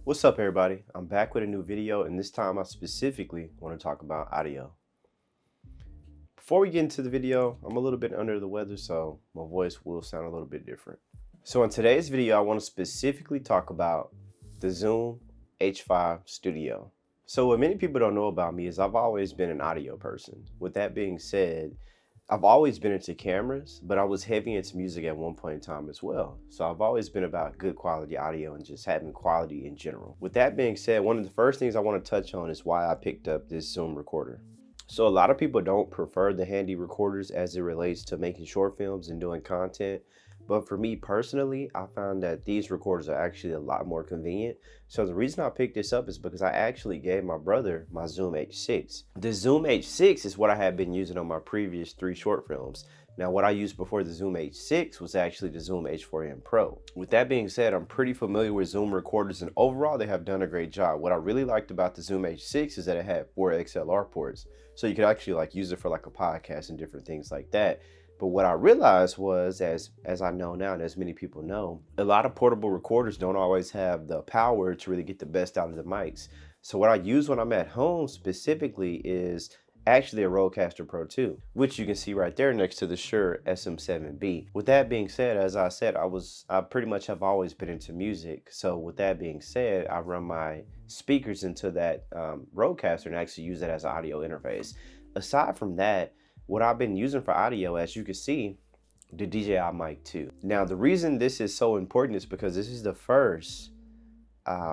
What's up everybody? I'm back with a new video, and this time I specifically want to talk about audio. Before we get into the video, I'm a little bit under the weather, so my voice will sound a little bit different. So in today's video, I want to specifically talk about the Zoom H5 Studio. So what many people don't know about me is I've always been an audio person. With that being said, I've always been into cameras, but I was heavy into music at one point in time as well. So I've always been about good quality audio and just having quality in general. With that being said, one of the first things I want to touch on is why I picked up this Zoom recorder. So a lot of people don't prefer the handy recorders as it relates to making short films and doing content. But for me personally, I found that these recorders are actually a lot more convenient. So the reason I picked this up is because I actually gave my brother my Zoom H6. The Zoom H6 is what I had been using on my previous 3 short films. Now what I used before the Zoom H6 was actually the Zoom H4n Pro. With that being said, I'm pretty familiar with Zoom recorders, and overall they have done a great job. What I really liked about the Zoom H6 is that it had 4 XLR ports. So you could actually use it for a podcast and different things like that. But what I realized was, as I know now, and as many people know, a lot of portable recorders don't always have the power to really get the best out of the mics. So what I use when I'm at home specifically is actually a Rodecaster Pro 2, which you can see right there next to the Shure SM7B. With that being said, as I said, I pretty much have always been into music. So with that being said, I run my speakers into that Rodecaster and actually use that as an audio interface. Aside from that, what I've been using for audio, as you can see, the DJI Mic 2. Now, the reason this is so important is because this is the first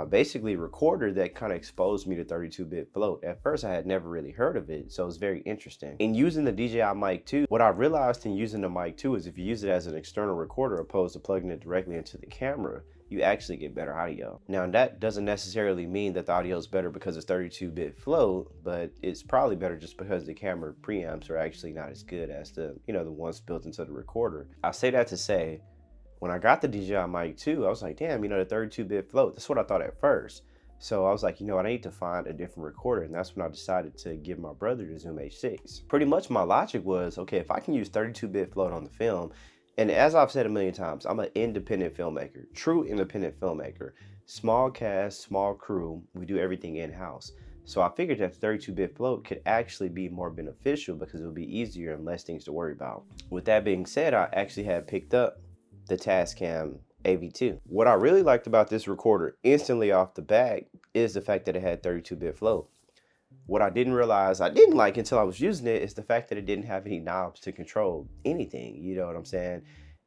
basically recorder that kind of exposed me to 32-bit float. At first, I had never really heard of it, so it was very interesting. In using the DJI Mic 2, what I realized in using the Mic 2 is if you use it as an external recorder opposed to plugging it directly into the camera, you actually get better audio. Now that doesn't necessarily mean that the audio is better because it's 32-bit float, but it's probably better just because the camera preamps are actually not as good as the ones built into the recorder. I say that to say, when I got the DJI Mic 2, I was like, damn, the 32-bit float, that's what I thought at first. So I was like, I need to find a different recorder, and that's when I decided to give my brother the Zoom H6. Pretty much my logic was, okay, if I can use 32-bit float on the film, and as I've said a million times, I'm an independent filmmaker, true independent filmmaker. Small cast, small crew, we do everything in-house. So I figured that 32-bit float could actually be more beneficial because it would be easier and less things to worry about. With that being said, I actually had picked up the Tascam FV2. What I really liked about this recorder instantly off the bat is the fact that it had 32-bit float. What I didn't realize I didn't like until I was using it is the fact that it didn't have any knobs to control anything, you know what I'm saying?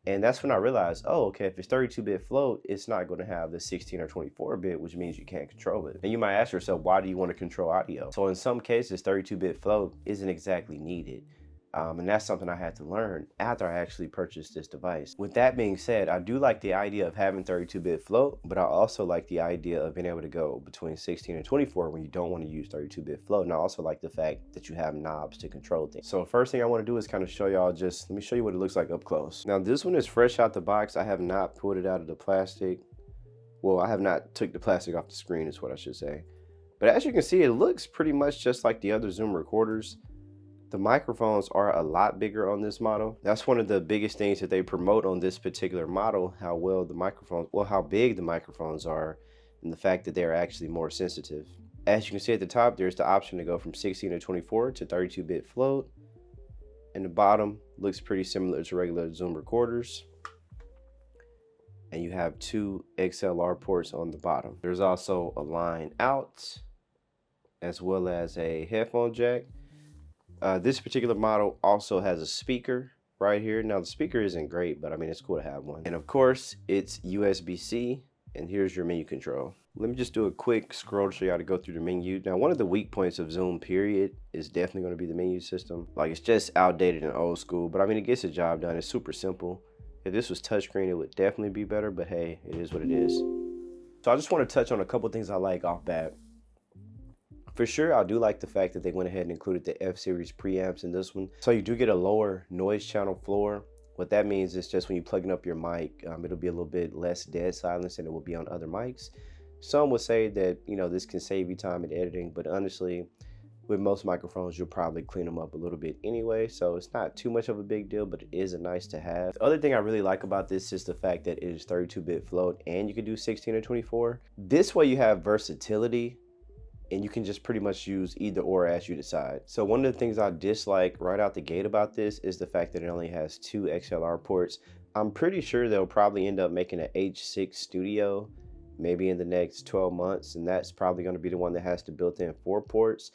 And that's when I realized, oh, okay, if it's 32-bit float, it's not going to have the 16 or 24-bit, which means you can't control it. And you might ask yourself, why do you want to control audio? So in some cases, 32-bit float isn't exactly needed. And that's something I had to learn after I actually purchased this device. With that being said, I do like the idea of having 32-bit float, but I also like the idea of being able to go between 16 and 24 when you don't want to use 32-bit float. And I also like the fact that you have knobs to control things. So first thing I want to do is kind of show y'all, let me show you what it looks like up close. Now this one is fresh out the box. I have not pulled it out of the plastic. Well, I have not took the plastic off the screen is what I should say. But as you can see, it looks pretty much just like the other Zoom recorders. The microphones are a lot bigger on this model. That's one of the biggest things that they promote on this particular model, how big the microphones are, and the fact that they're actually more sensitive. As you can see at the top, there's the option to go from 16 to 24 to 32-bit float. And the bottom looks pretty similar to regular Zoom recorders. And you have 2 XLR ports on the bottom. There's also a line out, as well as a headphone jack. This particular model also has a speaker right here. Now the speaker isn't great, but I mean, it's cool to have one. And of course, it's USB-C, and here's your menu control. Let me just do a quick scroll to show you how to go through the menu. Now, one of the weak points of Zoom, period, is definitely going to be the menu system. It's just outdated and old school, but I mean, it gets the job done. It's super simple. If this was touchscreen, it would definitely be better, but hey, it is what it is. So I just want to touch on a couple things I like off bat. For sure, I do like the fact that they went ahead and included the F-series preamps in this one. So you do get a lower noise channel floor. What that means is just when you're plugging up your mic, it'll be a little bit less dead silence than it will be on other mics. Some would say that, this can save you time in editing, but honestly, With most microphones, you'll probably clean them up a little bit anyway, so it's not too much of a big deal, but it is a nice to have. The other thing I really like about this is the fact that it is 32-bit float and you can do 16 or 24. This way you have versatility and you can just pretty much use either or as you decide. So one of the things I dislike right out the gate about this is the fact that it only has 2 XLR ports. I'm pretty sure they'll probably end up making an H6 Studio maybe in the next 12 months, and that's probably going to be the one that has the built-in 4 ports.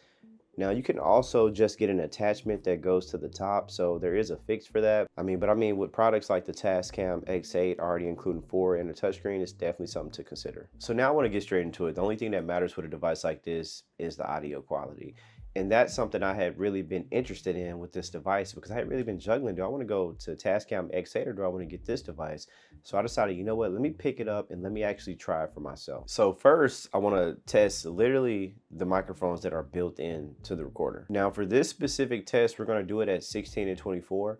Now you can also just get an attachment that goes to the top, so there is a fix for that. I mean with products like the Tascam X8 already including 4 and a touchscreen, it's definitely something to consider. So now I want to get straight into it. The only thing that matters with a device like this is the audio quality. And that's something I had really been interested in with this device because I had really been juggling. Do I want to go to Tascam X8 or do I want to get this device? So I decided, you know what, let me pick it up and let me actually try it for myself. So first, I want to test literally the microphones that are built in to the recorder. Now for this specific test, we're going to do it at 16 and 24.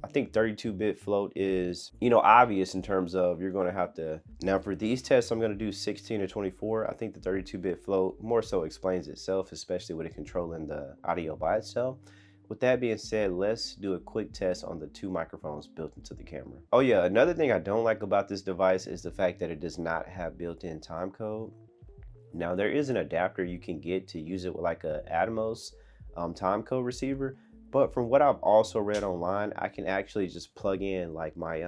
I think 32-bit float is, obvious in terms of you're going to have to. Now for these tests, I'm going to do 16 or 24. I think the 32-bit float more so explains itself, especially with it controlling the audio by itself. With that being said, let's do a quick test on the 2 microphones built into the camera. Oh yeah, another thing I don't like about this device is the fact that it does not have built-in timecode. Now there is an adapter you can get to use it with like a Atmos timecode receiver. But from what I've also read online, I can actually just plug in like my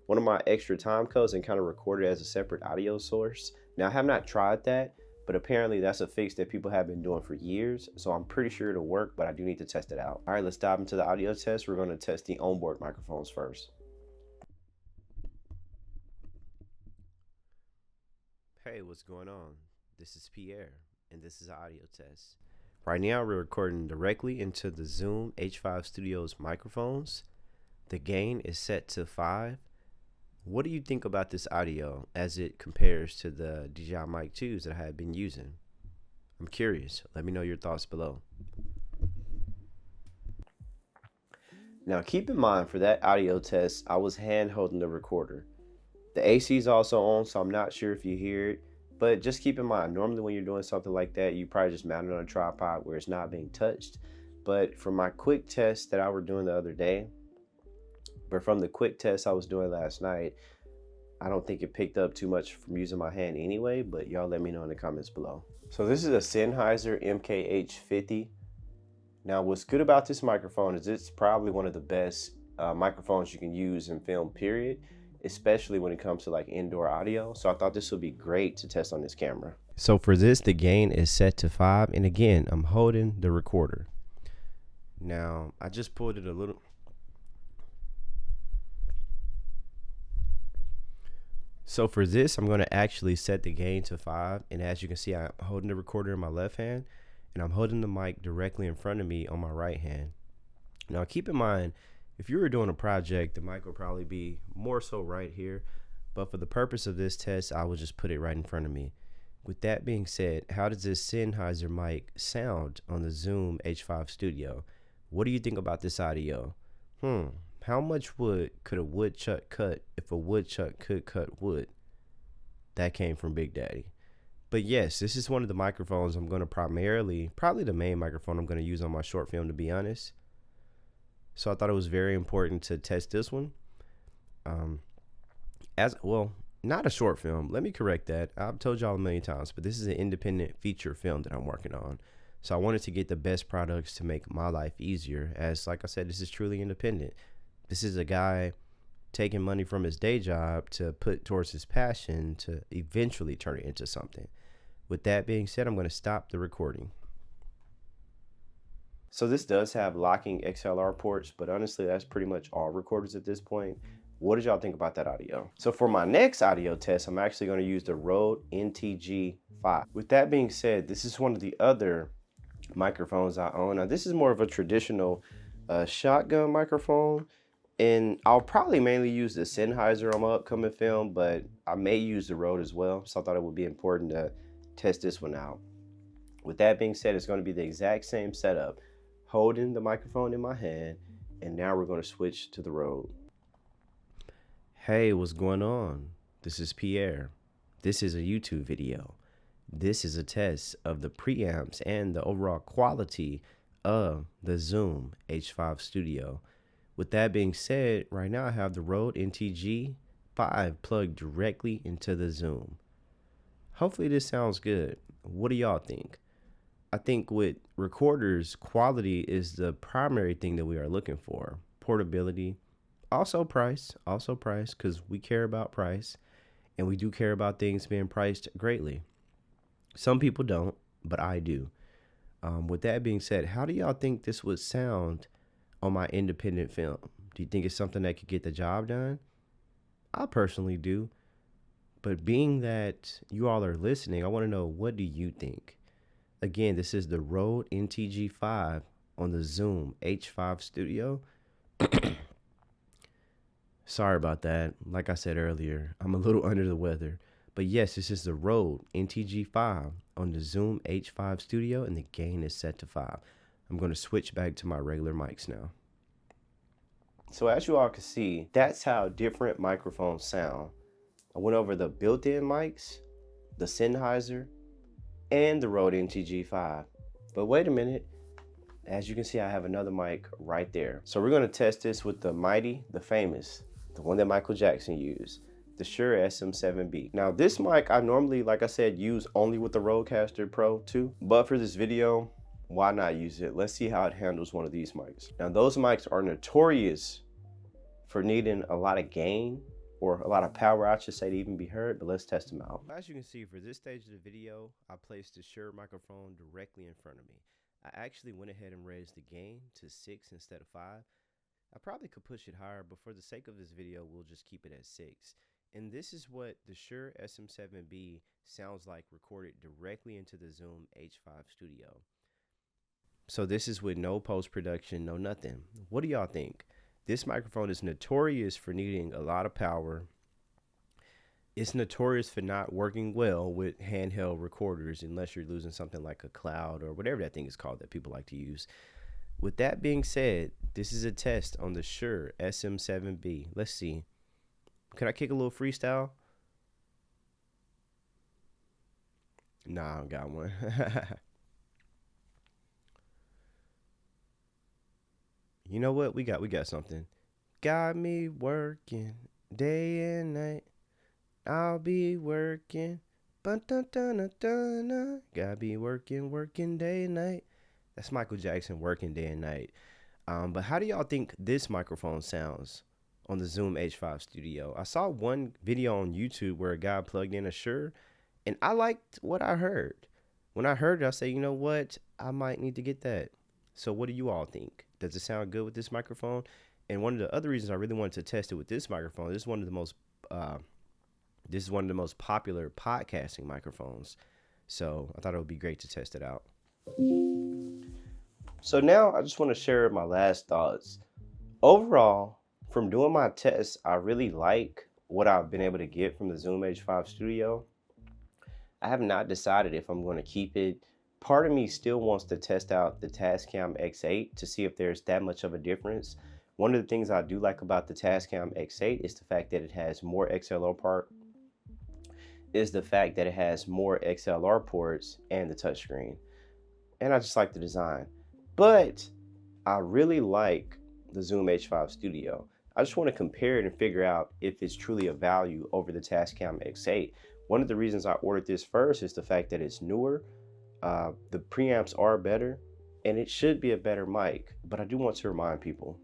one of my extra time codes and kind of record it as a separate audio source. Now I have not tried that, but apparently that's a fix that people have been doing for years. So I'm pretty sure it'll work, but I do need to test it out. All right, let's dive into the audio test. We're going to test the onboard microphones first. Hey, what's going on? This is Pierre, and this is an audio test. Right now, we're recording directly into the Zoom H5 Studios microphones. The gain is set to 5. What do you think about this audio as it compares to the DJI Mic 2s that I have been using? I'm curious. Let me know your thoughts below. Now, keep in mind for that audio test, I was hand holding the recorder. The AC is also on, so I'm not sure if you hear it. But just keep in mind, normally when you're doing something like that, you probably just mount it on a tripod where it's not being touched. But for my quick test that I was doing the other day, from the quick test I was doing last night, I don't think it picked up too much from using my hand anyway, but y'all let me know in the comments below. So this is a Sennheiser MKH50. Now what's good about this microphone is it's probably one of the best microphones you can use in film, period. Especially when it comes to like indoor audio. So I thought this would be great to test on this camera. So for this, the gain is set to 5. And again, I'm holding the recorder. Now, I just pulled it a little. So for this, I'm going to actually set the gain to 5. And as you can see, I'm holding the recorder in my left hand. And I'm holding the mic directly in front of me on my right hand. Now, keep in mind, if you were doing a project, the mic will probably be more so right here. But for the purpose of this test, I will just put it right in front of me. With that being said, how does this Sennheiser mic sound on the Zoom H5 Studio? What do you think about this audio? How much wood could a woodchuck cut if a woodchuck could cut wood? That came from Big Daddy. But yes, this is one of the microphones I'm going to probably the main microphone I'm going to use on my short film, to be honest. So I thought it was very important to test this one. Not a short film. Let me correct that. I've told y'all a million times, but this is an independent feature film that I'm working on. So I wanted to get the best products to make my life easier. As like I said, this is truly independent. This is a guy taking money from his day job to put towards his passion to eventually turn it into something. With that being said, I'm going to stop the recording. So this does have locking XLR ports, but honestly, that's pretty much all recorders at this point. What did y'all think about that audio? So for my next audio test, I'm actually going to use the Rode NTG5. With that being said, this is one of the other microphones I own. Now this is more of a traditional shotgun microphone, and I'll probably mainly use the Sennheiser on my upcoming film, but I may use the Rode as well. So I thought it would be important to test this one out. With that being said, it's going to be the exact same setup. Holding the microphone in my hand, and now we're going to switch to the Rode. Hey, what's going on? This is Pierre. This is a YouTube video. This is a test of the preamps and the overall quality of the Zoom H5 Studio. With that being said, right now I have the Rode NTG5 plugged directly into the Zoom. Hopefully this sounds good. What do y'all think? I think with recorders, quality is the primary thing that we are looking for. Portability, also price, because we care about price and we do care about things being priced greatly. Some people don't, but I do. With that being said, how do y'all think this would sound on my independent film? Do you think it's something that could get the job done? I personally do. But being that you all are listening, I want to know, what do you think? Again, this is the Rode NTG5 on the Zoom H5 Studio. Sorry about that. Like I said earlier, I'm a little under the weather. But yes, this is the Rode NTG5 on the Zoom H5 Studio, and the gain is set to 5. I'm going to switch back to my regular mics now. So as you all can see, that's how different microphones sound. I went over the built-in mics, the Sennheiser, and the Rode NTG5. But wait a minute. As you can see, I have another mic right there. So we're going to test this with the mighty, the famous, the one that Michael Jackson used, the Shure SM7B. Now this mic I normally, like I said, use only with the Rodecaster Pro 2, but for this video, why not use it? Let's see how it handles one of these mics. Now those mics are notorious for needing a lot of gain, or a lot of power, I should say, to even be heard, but let's test them out. As you can see, for this stage of the video, I placed the Shure microphone directly in front of me. I actually went ahead and raised the gain to 6 instead of 5. I probably could push it higher, but for the sake of this video, we'll just keep it at 6. And this is what the Shure SM7B sounds like recorded directly into the Zoom H5 Studio. So this is with no post-production, no nothing. What do y'all think? This microphone is notorious for needing a lot of power. It's notorious for not working well with handheld recorders unless you're losing something like a cloud or whatever that thing is called that people like to use. With that being said, this is a test on the Shure SM7B. Let's see. Can I kick a little freestyle? Nah, I don't got one. You know what? We got something. Got me working day and night. I'll be working. Gotta be working day and night. That's Michael Jackson, working day and night. But how do y'all think this microphone sounds on the Zoom H5 Studio? I saw one video on YouTube where a guy plugged in a Shure, and I liked what I heard. When I heard it, I said, you know what? I might need to get that. So what do you all think? Does it sound good with this microphone? And one of the other reasons I really wanted to test it with this microphone, this is one of the most popular podcasting microphones. So I thought it would be great to test it out. So now I just want to share my last thoughts. Overall, from doing my tests, I really like what I've been able to get from the Zoom H5 Studio. I have not decided if I'm going to keep it. Part of me still wants to test out the Tascam X8 to see if there's that much of a difference. One of the things I do like about the Tascam X8 is the fact that it has more XLR ports and the touchscreen. And I just like the design. But I really like the Zoom H5 Studio. I just want to compare it and figure out if it's truly a value over the Tascam X8. One of the reasons I ordered this first is the fact that it's newer. The preamps are better, and it should be a better mic, but I do want to remind people,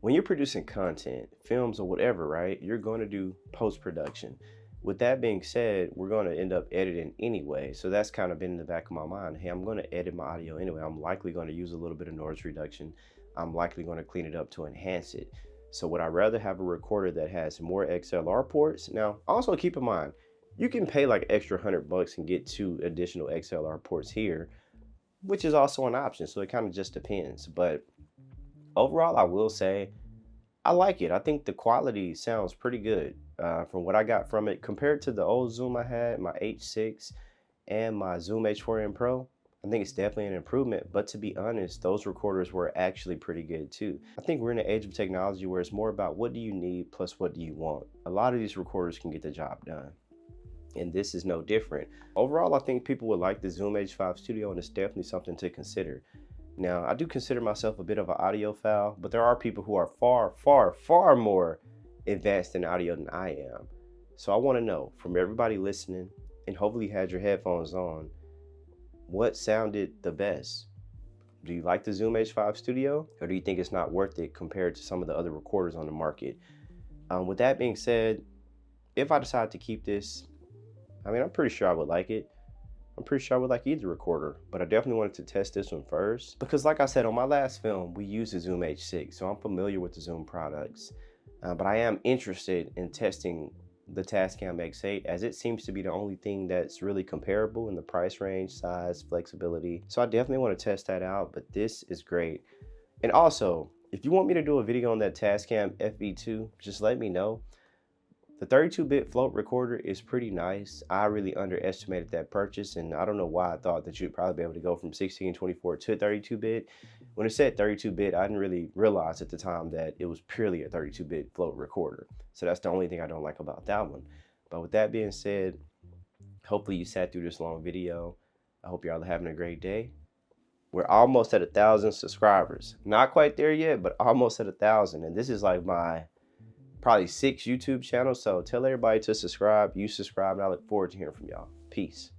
when you're producing content, films or whatever, right, you're going to do post-production. With that being said, we're going to end up editing anyway, so that's kind of been in the back of my mind. Hey, I'm going to edit my audio anyway. I'm likely going to use a little bit of noise reduction. I'm likely going to clean it up to enhance it. So would I rather have a recorder that has more XLR ports? Now, also keep in mind, you can pay like extra $100 and get 2 additional XLR ports here, which is also an option. So it kind of just depends. But overall, I will say I like it. I think the quality sounds pretty good from what I got from it compared to the old Zoom I had, my H6 and my Zoom H4n Pro. I think it's definitely an improvement, but to be honest, those recorders were actually pretty good too. I think we're in an age of technology where it's more about what do you need plus what do you want. A lot of these recorders can get the job done. and this is no different. Overall, I think people would like the Zoom H5 Studio, and it's definitely something to consider. Now, I do consider myself a bit of an audiophile, but there are people who are far more advanced in audio than I am. So I want to know from everybody listening, and hopefully you had your headphones on, what sounded the best? Do you like the Zoom H5 Studio, or do you think it's not worth it compared to some of the other recorders on the market? With that being said, if I decide to keep this, I mean, I'm pretty sure I would like it. I'm pretty sure I would like either recorder, but I definitely wanted to test this one first because, like I said, on my last film, we used the Zoom H6, so I'm familiar with the Zoom products. But I am interested in testing the Tascam X8, as it seems to be the only thing that's really comparable in the price range, size, flexibility. So I definitely want to test that out, but this is great. And also, if you want me to do a video on that Tascam FV2, just let me know. The 32-bit float recorder is pretty nice. I really underestimated that purchase, and I don't know why I thought that you'd probably be able to go from 16/24 to 32-bit. When it said 32-bit, I didn't really realize at the time that it was purely a 32-bit float recorder. So that's the only thing I don't like about that one. But with that being said, hopefully you sat through this long video. I hope y'all are having a great day. We're almost at 1,000 subscribers. Not quite there yet, but almost at 1,000. And this is like my probably 6th YouTube channel. So tell everybody to subscribe. You subscribe, and I look forward to hearing from y'all. Peace.